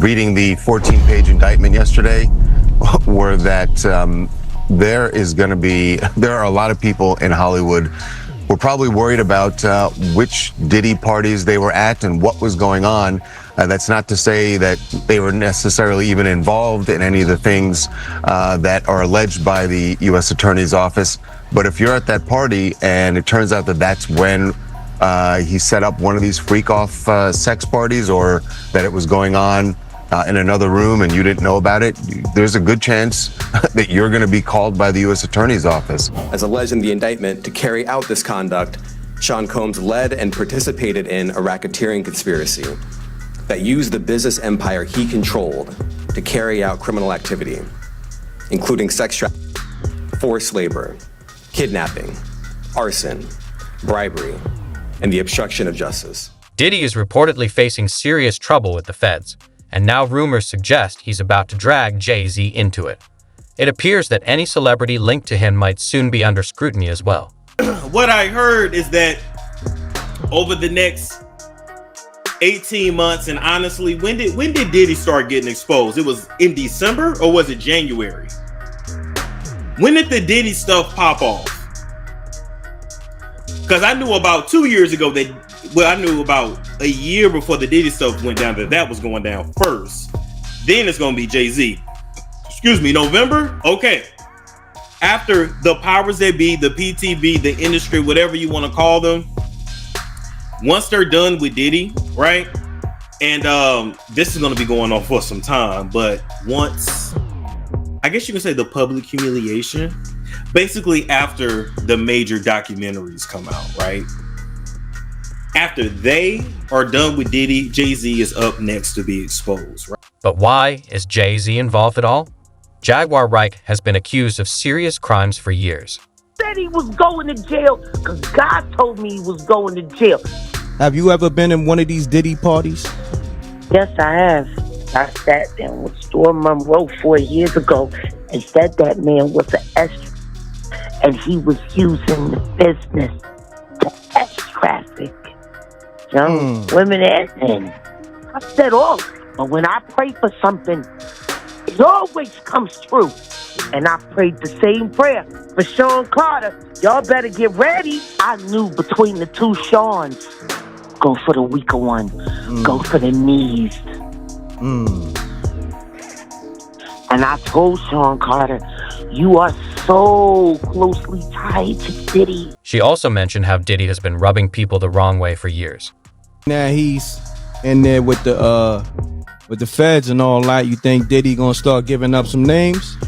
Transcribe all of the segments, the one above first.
reading the 14-page indictment yesterday were that there are a lot of people in Hollywood who are probably worried about which Diddy parties they were at and what was going on. That's not to say that they were necessarily even involved in any of the things that are alleged by the U.S. Attorney's Office. But if you're at that party and it turns out that that's when he set up one of these freak-off sex parties, or that it was going on in another room and you didn't know about it, there's a good chance that you're going to be called by the U.S. Attorney's Office. As alleged in the indictment, to carry out this conduct, Sean Combs led and participated in a racketeering conspiracy that used the business empire he controlled to carry out criminal activity, including sex trafficking, forced labor, kidnapping, arson, bribery, and the obstruction of justice. Diddy is reportedly facing serious trouble with the feds, and now rumors suggest he's about to drag Jay-Z into it. It appears that any celebrity linked to him might soon be under scrutiny as well. What I heard is that over the next 18 months, and honestly, when did Diddy start getting exposed? It was in December, or was it January? When did the Diddy stuff pop off? Because I knew about 2 years ago I knew about a year before the Diddy stuff went down that was going down first. Then it's going to be Jay-Z. Excuse me, November? Okay. After the powers that be, the PTB, the industry, whatever you want to call them, once they're done with Diddy, right? And this is going to be going on for some time, but once, I guess you can say the public humiliation, basically after the major documentaries come out, right? After they are done with Diddy, Jay-Z is up next to be exposed, right? But why is Jay-Z involved at all? Jaguar Wright has been accused of serious crimes for years. Said he was going to jail because God told me he was going to jail. Have you ever been in one of these Diddy parties? Yes, I have. I sat down with Storm Monroe 4 years ago and said that man was an S, and he was using the business to S traffic young women and men. I said all, but when I pray for something, it always comes true. And I prayed the same prayer for Sean Carter. Y'all better get ready. I knew between the two Seans, go for the weaker one. Go for the knees. And I told Sean Carter, you are so closely tied to Diddy. She also mentioned how Diddy has been rubbing people the wrong way for years. Now he's in there with the feds and all that. You think Diddy gonna start giving up some names?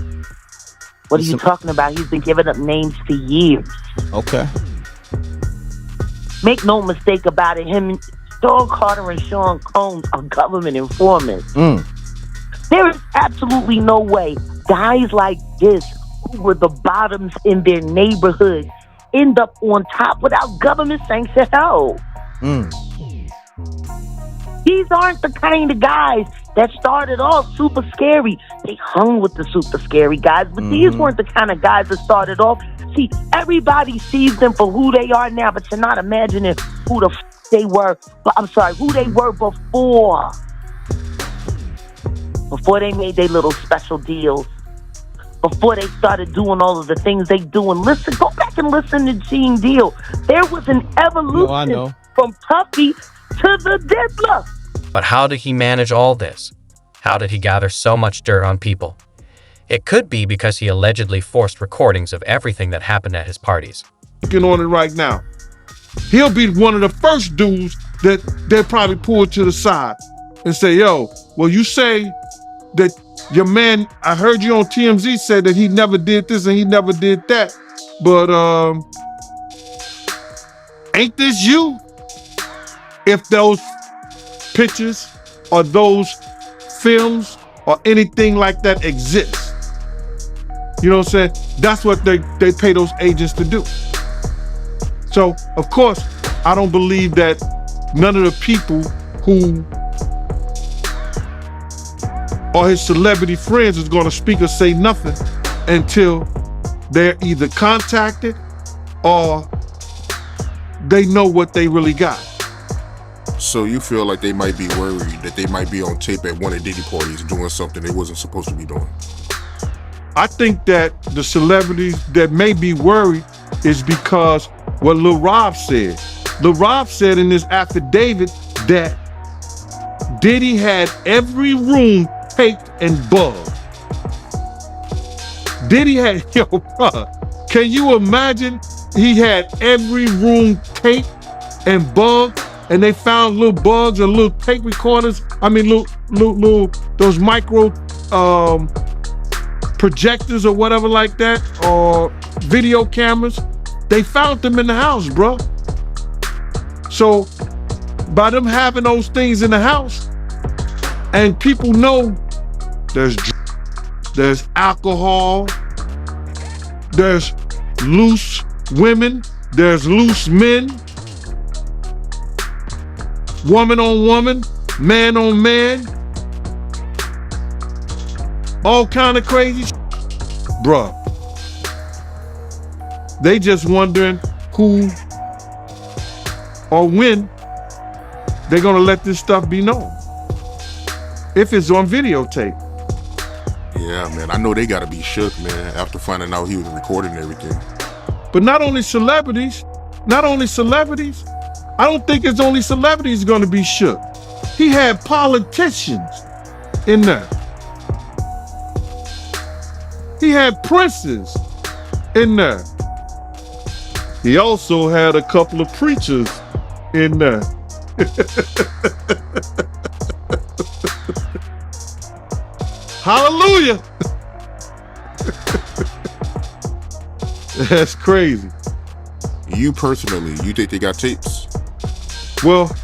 What are you talking about? He's been giving up names for years. Okay. Make no mistake about it, him, Sean Carter and Sean Combs are government informants. There is absolutely no way guys like this, who were the bottoms in their neighborhood, end up on top without government sanctioned help. These aren't the kind of guys that started off super scary. They hung with the super scary guys, but these weren't the kind of guys that started off. See, everybody sees them for who they are now, but you're not imagining who the they were. Who they were before. Before they made their little special deals. Before they started doing all of the things they do. And listen, go back and listen to Gene Deal. There was an evolution from Puffy to the Diddler. But how did he manage all this? How did he gather so much dirt on people? It could be because he allegedly forced recordings of everything that happened at his parties. Looking on it right now. He'll be one of the first dudes that they'll probably pull to the side and say, yo, well, you say that your man, I heard you on TMZ say that he never did this and he never did that, but ain't this you? If those pictures or those films or anything like that exist. You know what I'm saying? That's what they pay those agents to do. So, of course, I don't believe that none of the people who are his celebrity friends is going to speak or say nothing until they're either contacted or they know what they really got. So you feel like they might be worried that they might be on tape at one of Diddy parties doing something they wasn't supposed to be doing? I think that the celebrities that may be worried is because what Lil Rob said. Lil Rob said in his affidavit that Diddy had every room taped and bugged. Diddy had, yo, bro, can you imagine? He had every room taped and bugged, and they found little bugs and little tape recorders. I mean, little those micro projectors or whatever like that, or video cameras. They found them in the house, bro. So by them having those things in the house, and people know there's alcohol, there's loose women, there's loose men, woman on woman, man on man, all kind of crazy bruh. They just wondering who or when they're gonna let this stuff be known. If it's on videotape. Yeah, man, I know they gotta be shook, man, after finding out he was recording everything. But not only celebrities, I don't think it's only celebrities gonna be shook. He had politicians in there. He had princes in there. He also had a couple of preachers in there. Hallelujah. That's crazy. You personally, you think they got tapes? Well,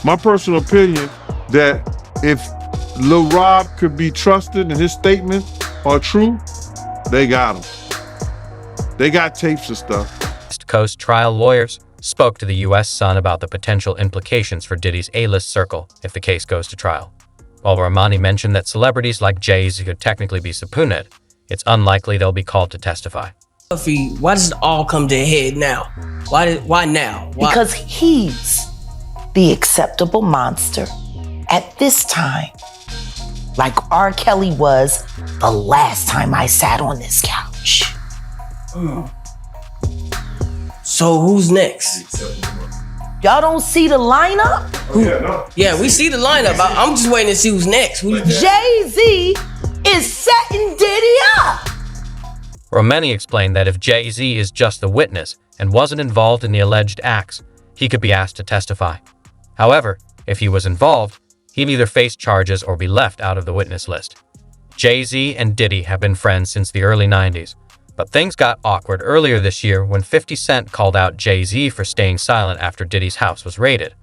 my personal opinion that if Lil Rob could be trusted and his statements are true, they got him. They got tapes and stuff. West Coast trial lawyers spoke to the U.S. Sun about the potential implications for Diddy's A-list circle if the case goes to trial. While Ramani mentioned that celebrities like Jay-Z could technically be subpoenaed, it's unlikely they'll be called to testify. Why does it all come to a head now? Why now? Why? Because he's the acceptable monster at this time, like R. Kelly was the last time I sat on this couch. So who's next? Y'all don't see the lineup? Yeah, we see the lineup. I'm just waiting to see who's next. Jay-Z is setting Diddy up. Ramani explained that if Jay-Z is just the witness and wasn't involved in the alleged acts, he could be asked to testify. However, if he was involved, he'd either face charges or be left out of the witness list. Jay-Z and Diddy have been friends since the early 90s, but things got awkward earlier this year when 50 Cent called out Jay-Z for staying silent after Diddy's house was raided.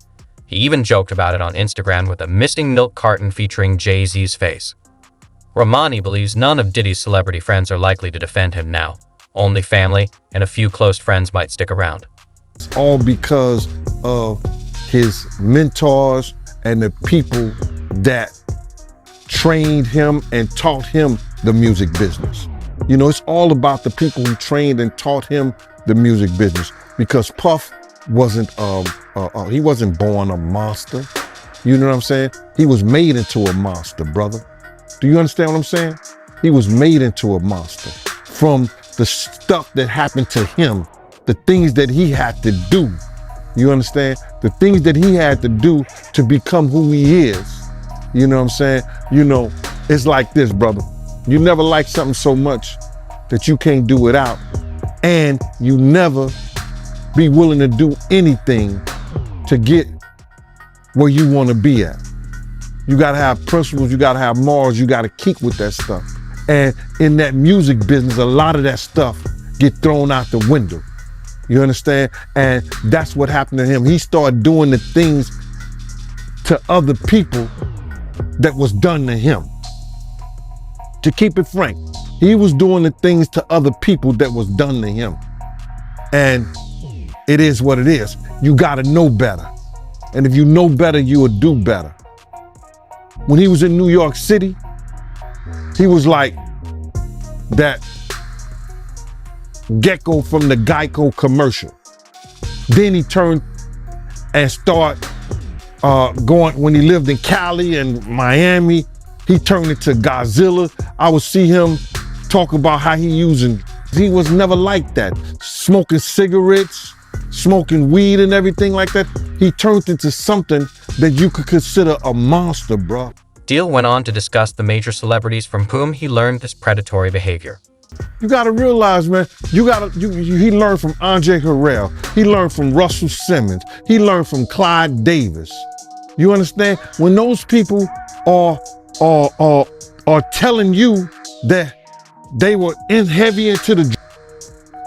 He even joked about it on Instagram with a missing milk carton featuring Jay-Z's face. Ramani believes none of Diddy's celebrity friends are likely to defend him now. Only family and a few close friends might stick around. It's all because of his mentors and the people that trained him and taught him the music business. You know, it's all about the people who trained and taught him the music business, because Puff wasn't, he wasn't born a monster. You know what I'm saying? He was made into a monster, brother. Do you understand what I'm saying? He was made into a monster from the stuff that happened to him, the things that he had to do. You understand? The things that he had to do to become who he is. You know what I'm saying? You know, it's like this, brother. You never like something so much that you can't do without, and you never be willing to do anything to get where you want to be at. You gotta have principles, you gotta have morals, you gotta keep with that stuff. And in that music business, a lot of that stuff get thrown out the window. You understand? And that's what happened to him. He started doing the things to other people that was done to him. To keep it frank, he was doing the things to other people that was done to him. And it is what it is. You gotta know better. And if you know better, you will do better. When he was in New York City, he was like that gecko from the Geico commercial. Then he turned and started going when he lived in Cali and Miami. He turned into Godzilla. I would see him talk about how he was never like that. Smoking cigarettes, smoking weed and everything like that. He turned into something that you could consider a monster, bro. Deal went on to discuss the major celebrities from whom he learned this predatory behavior. You gotta realize, man, he learned from Andre Harrell. He learned from Russell Simmons. He learned from Clyde Davis. You understand? When those people are telling you that they were heavy into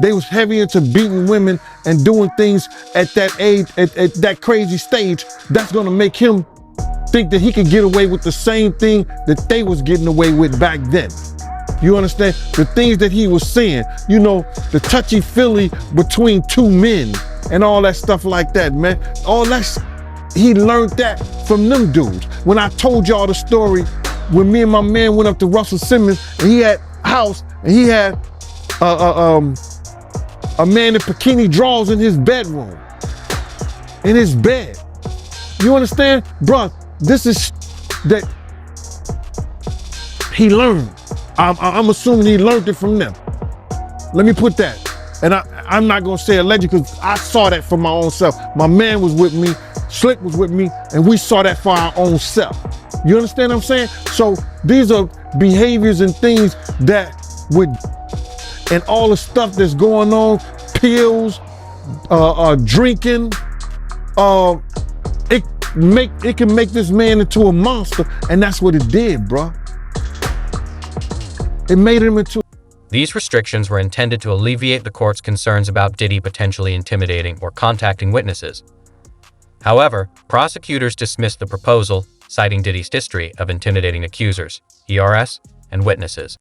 they was heavy into beating women and doing things at that age, at that crazy stage, that's gonna make him think that he could get away with the same thing that they was getting away with back then. You understand? The things that he was saying, you know, the touchy-feely between two men and all that stuff like that, man. He learned that from them dudes. When I told y'all the story, when me and my man went up to Russell Simmons and he had a house and he had a man in bikini drawers in his bedroom, in his bed. You understand? Bruh, this is that he learned. I'm assuming he learned it from them. Let me put that. And I'm not gonna say alleged because I saw that for my own self. My man was with me, Slick was with me, and we saw that for our own self. You understand what I'm saying? So these are behaviors and things that and all the stuff that's going on, pills, drinking, it can make this man into a monster, and that's what it did, bro. It made him into. These restrictions were intended to alleviate the court's concerns about Diddy potentially intimidating or contacting witnesses. However, prosecutors dismissed the proposal, citing Diddy's history of intimidating accusers, ERS, and witnesses.